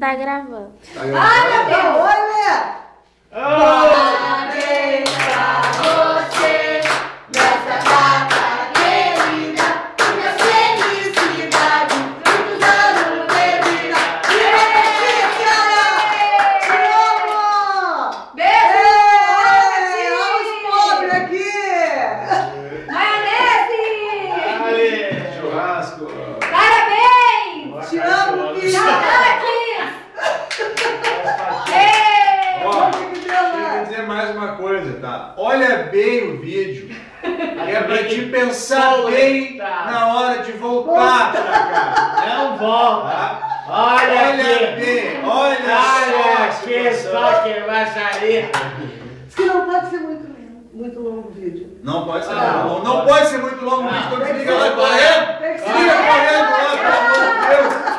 tá gravando. Ai, meu Deus! Olha! Parabéns pra você nessa data querida, muita felicidade, muitos anos de vida. Letícia! Te amo! Beijo! Olha os pobres aqui! Maionese! Churrasco. Parabéns! Te amo, filha! Ó, queria dizer mais uma coisa, tá? Olha bem o vídeo. É pra te pensar bem na hora de voltar pra cá. Não volta. Tá? Olha Olha aqui. bem, olha Olha só. aqui, só que baixaria. Diz que não pode ser muito longo o vídeo. Não pode ser muito longo. Não pode ser muito longo o vídeo. Quando Tem que desliga ser lá correndo. Tem que ser. Desliga correndo lá, pelo amor de Deus.